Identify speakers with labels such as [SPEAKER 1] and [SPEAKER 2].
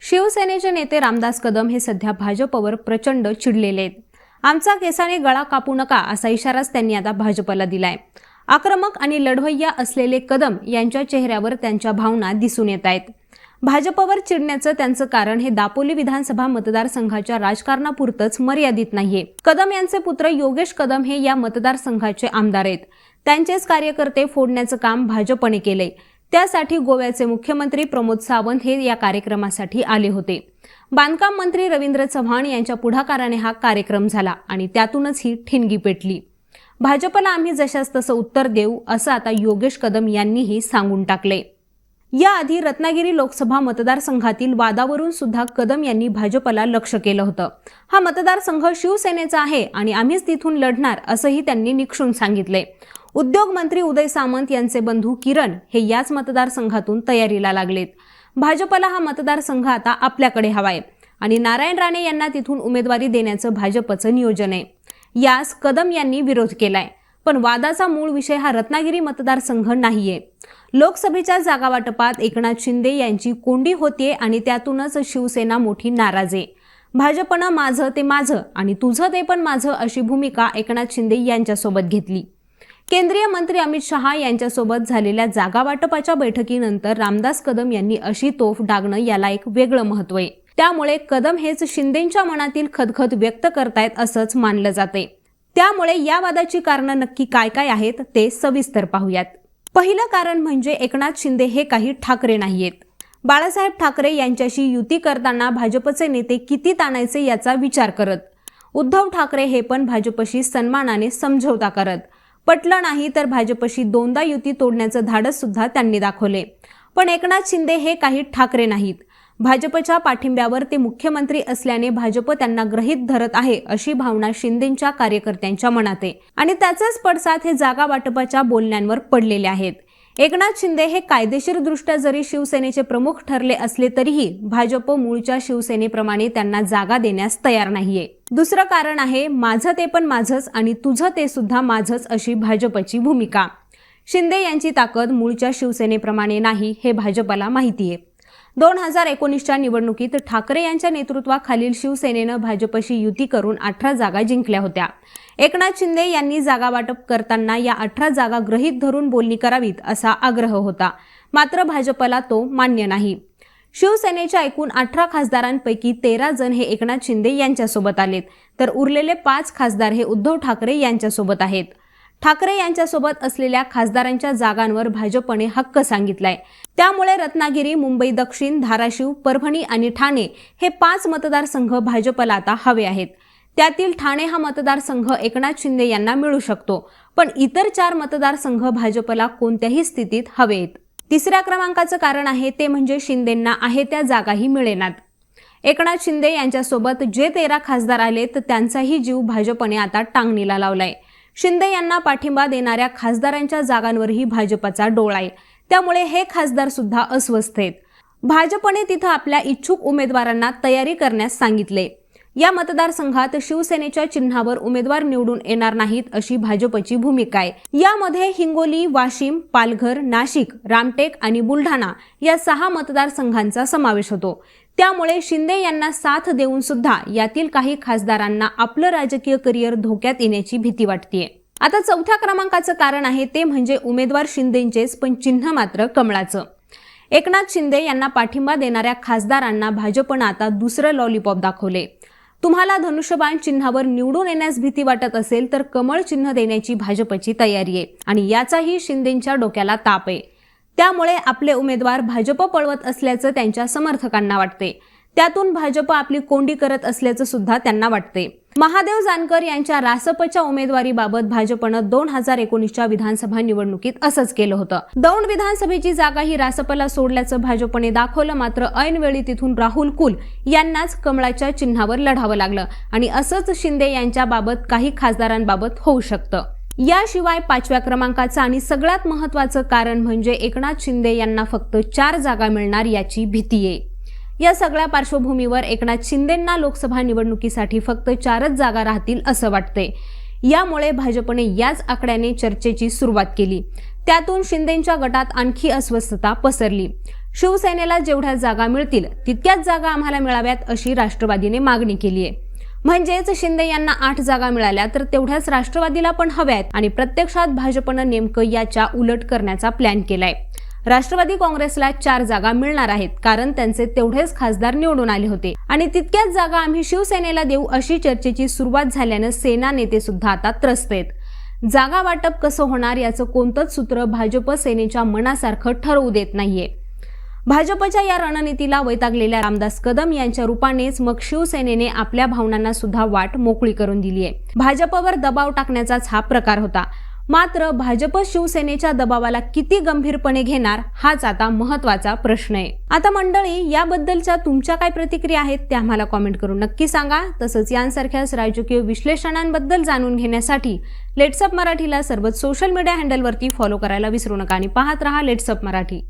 [SPEAKER 1] शिवसेनेचे नेते रामदास कदम हे सध्या भाजपवर प्रचंड चिडलेले आहेत। आमचा केसाने गळा कापू नका असा इशाराच त्यांनी आता भाजपला दिलाय। आक्रमक आणि लढवय्या असलेले कदम यांच्या चेहऱ्यावर त्यांच्या भावना दिसून येत आहेत। भाजपवर चिडण्याचं त्यांचं कारण हे दापोली विधानसभा मतदारसंघाच्या राजकारणापुरतंच मर्यादित नाहीये। कदम यांचे पुत्र योगेश कदम हे या मतदारसंघाचे आमदार आहेत। त्यांचेच कार्यकर्ते फोडण्याचं काम भाजपने केलंय। त्यासाठी गोव्याचे मुख्यमंत्री प्रमोद सावंत हे या कार्यक्रमासाठी आले होते। बांधकाम मंत्री रवींद्र चव्हाण यांच्या पुढाकाराने हा कार्यक्रम झाला आणि त्यातूनच ही ठिणगी पेटली। भाजपला आम्ही जशास तसं उत्तर देऊ असं आता योगेश कदम यांनीही सांगून टाकले। याआधी रत्नागिरी लोकसभा मतदारसंघातील वादावरून सुद्धा कदम यांनी भाजपला लक्ष केलं होतं। हा मतदारसंघ शिवसेनेचा आहे आणि आम्हीच तिथून लढणार असंही त्यांनी निक्षून सांगितले। उद्योग मंत्री उदय सामंत यांचे बंधू किरण हे याच मतदारसंघातून तयारीला लागलेत। भाजपला हा मतदारसंघ आता आपल्याकडे हवाय आणि नारायण राणे यांना तिथून उमेदवारी देण्याचं भाजपचं नियोजन आहे। यास कदम यांनी विरोध केलाय, पण वादाचा मूळ विषय हा रत्नागिरी मतदारसंघ नाहीये। लोकसभेच्या जागा वाटपात एकनाथ शिंदे यांची कोंडी होतीये आणि त्यातूनच शिवसेना मोठी नाराज आहे। भाजपनं माझं ते माझं आणि तुझं ते पण माझं अशी भूमिका एकनाथ शिंदे यांच्यासोबत घेतली। केंद्रीय मंत्री अमित शहा यांच्यासोबत झालेल्या जागा वाटपाच्या बैठकीनंतर रामदास कदम यांनी अशी तोफ डागणं याला एक वेगळं महत्त्व आहे। त्यामुळे कदम हेच शिंदेंच्या मनातील खदखद व्यक्त करतायत असंच मानलं जाते। त्यामुळे या वादाची कारणं नक्की काय काय आहेत ते सविस्तर पाहूयात। पहिलं कारण म्हणजे एकनाथ शिंदे हे काही ठाकरे नाहीयेत। बाळासाहेब ठाकरे यांच्याशी युती करताना भाजपचे नेते किती ताणायचे याचा विचार करत, उद्धव ठाकरे हे पण भाजपशी सन्मानाने समझोता करत, पटलं नाही तर भाजपशी दोनदा युती तोडण्याचं धाडस सुद्धा त्यांनी दाखवले। पण एकनाथ शिंदे हे काही ठाकरे नाहीत। भाजपच्या पाठिंब्यावर ते मुख्यमंत्री असल्याने भाजप त्यांना गृहीत धरत आहे अशी भावना शिंदेंच्या कार्यकर्त्यांच्या मनात आहे आणि त्याचाच पडसाद हे जागा वाटपाच्या बोलण्यांवर पडलेले आहेत। एकनाथ शिंदे हे कायदेशीरदृष्ट्या जरी शिवसेनेचे प्रमुख ठरले असले तरीही भाजप मूळच्या शिवसेनेप्रमाणे त्यांना जागा देण्यास तयार नाहीये। दुसरं कारण आहे माझं ते पण माझंच आणि तुझं ते सुद्धा माझंच अशी भाजपची भूमिका। शिंदे यांची ताकद मूळच्या शिवसेनेप्रमाणे नाही हे भाजपला माहितीये। 2019च्या निवडणुकीत ठाकरे यांच्या नेतृत्वाखालील शिवसेनेनं भाजपशी युती करून 18 जागा जिंकल्या होत्या। एकनाथ शिंदे यांनी जागा वाटप करताना या 18 जागा गृहीत धरून बोलणी करावीत असा आग्रह होता, मात्र भाजपला तो मान्य नाही। शिवसेनेच्या एकूण 18 खासदारांपैकी 13 जण हे एकनाथ शिंदे यांच्यासोबत आलेत, तर उरलेले 5 खासदार हे उद्धव ठाकरे यांच्यासोबत आहेत। ठाकरे यांच्यासोबत असलेल्या खासदारांच्या जागांवर भाजपने हक्क सांगितलाय। त्यामुळे रत्नागिरी, मुंबई दक्षिण, धाराशिव, परभणी आणि ठाणे हे 5 मतदारसंघ भाजपला आता हवे आहेत। त्यातील ठाणे हा मतदारसंघ एकनाथ शिंदे यांना मिळू शकतो, पण इतर 4 मतदारसंघ भाजपला कोणत्याही स्थितीत हवेत। तिसऱ्या क्रमांकाचं कारण आहे ते म्हणजे शिंदेंना आहे त्या जागाही मिळेनात। एकनाथ शिंदे यांच्यासोबत जे 13 खासदार आलेत त्यांचाही जीव भाजपने आता टांगणीला लावलाय। शिंदे यांना पाठिंबा देणाऱ्या खासदारांच्या जागांवरही भाजपचा डोळा आहे। त्यामुळे हे खासदार सुद्धा अस्वस्थ आहेत। भाजपने तिथं आपल्या इच्छुक उमेदवारांना तयारी करण्यास सांगितले। या मतदारसंघात शिवसेनेच्या चिन्हावर उमेदवार निवडून येणार नाहीत अशी भाजपची भूमिका आहे। यामध्ये हिंगोली, वाशिम, पालघर, नाशिक, रामटेक आणि बुलढाणा या 6 मतदारसंघांचा समावेश होतो। त्यामुळे शिंदे यांना साथ देऊन सुद्धा यातील काही खासदारांना आपलं राजकीय करिअर धोक्यात येण्याची भीती वाटतेय। आता चौथ्या क्रमांकाचं कारण आहे ते म्हणजे उमेदवार शिंदेंचेच पण चिन्ह मात्र कमळाचं। एकनाथ शिंदे यांना पाठिंबा देणाऱ्या खासदारांना भाजपनं आता दुसरं लॉलीपॉप दाखवले। तुम्हाला धनुष्यबाण चिन्हावर निवडून येण्यास भीती वाटत असेल तर कमळ चिन्ह देण्याची भाजपची तयारी आहे आणि याचाही शिंदेंच्या डोक्याला ताप आहे। त्यामुळे आपले उमेदवार भाजप पळवत असल्याचं त्यांच्या समर्थकांना वाटते। त्यातून भाजप आपली कोंडी करत असल्याचं सुद्धा त्यांना वाटते। महादेव जानकर यांच्या रासपच्या उमेदवारीबाबत भाजपनं 2019च्या विधानसभा निवडणुकीत असंच केलं होतं। दौंड विधानसभेची जागा ही रासपला सोडल्याचं भाजपने दाखवलं, मात्र ऐनवेळी तिथून राहुल कुल यांनाच कमळाच्या चिन्हावर लढावं लागलं आणि असंच शिंदे यांच्या बाबत काही खासदारांबाबत होऊ शकतं। याशिवाय 5व्या क्रमांकाचं आणि सगळ्यात महत्त्वाचं कारण म्हणजे एकनाथ शिंदे यांना फक्त 4 जागा मिळणार याची भीती आहे। या सगळ्या पार्श्वभूमीवर एकनाथ शिंदेंना लोकसभा निवडणुकीसाठी फक्त 4च जागा राहतील असं वाटते। यामुळे भाजपने याच आकड्याने चर्चेची सुरुवात केली। त्यातून शिंदेंच्या गटात आणखी अस्वस्थता पसरली। शिवसेनेला जेवढ्या जागा मिळतील तितक्याच जागा आम्हाला मिळाव्यात अशी राष्ट्रवादीने मागणी केली आहे. म्हणजेच शिंदे यांना 8 जागा मिळाल्या तर तेवढ्याच राष्ट्रवादीला पण हव्यात आणि प्रत्यक्षात भाजपनं नेमकं याच्या उलट करण्याचा प्लॅन केलाय. राष्ट्रवादी काँग्रेसला 4 जागा मिळणार आहेत कारण त्यांचे तेवढेच खासदार निवडून आले होते आणि तितक्याच जागा आम्ही शिवसेनेला देऊ अशी चर्चेची सुरुवात झाल्यानं सेना नेते सुद्धा आता त्रस्त आहेत. जागा वाटप कसं होणार याचं कोणतंच सूत्र भाजप सेनेच्या मनासारखं ठरवू देत नाहीये. भाजपच्या या रणनीतीला वैतागलेल्या रामदास कदम यांच्या रूपानेच मग शिवसेनेने आपल्या भावनांना सुद्धा वाट मोकळी करून दिली आहे. भाजपवर दबाव टाकण्याचाच हा प्रकार होता. मात्र भाजप शिवसेनेच्या दबावाला किती गंभीरपणे घेणार हाच आता महत्त्वाचा प्रश्न आहे. आता मंडळी, याबद्दलच्या तुमच्या काय प्रतिक्रिया आहेत त्या आम्हाला कॉमेंट करून नक्की सांगा. तसंच यांसारख्याच राजकीय विश्लेषणांबद्दल जाणून घेण्यासाठी लेट्स अप मराठीला सर्वच सोशल मीडिया हँडलवरती फॉलो करायला विसरू नका आणि पाहत रहा लेट्स अप मराठी.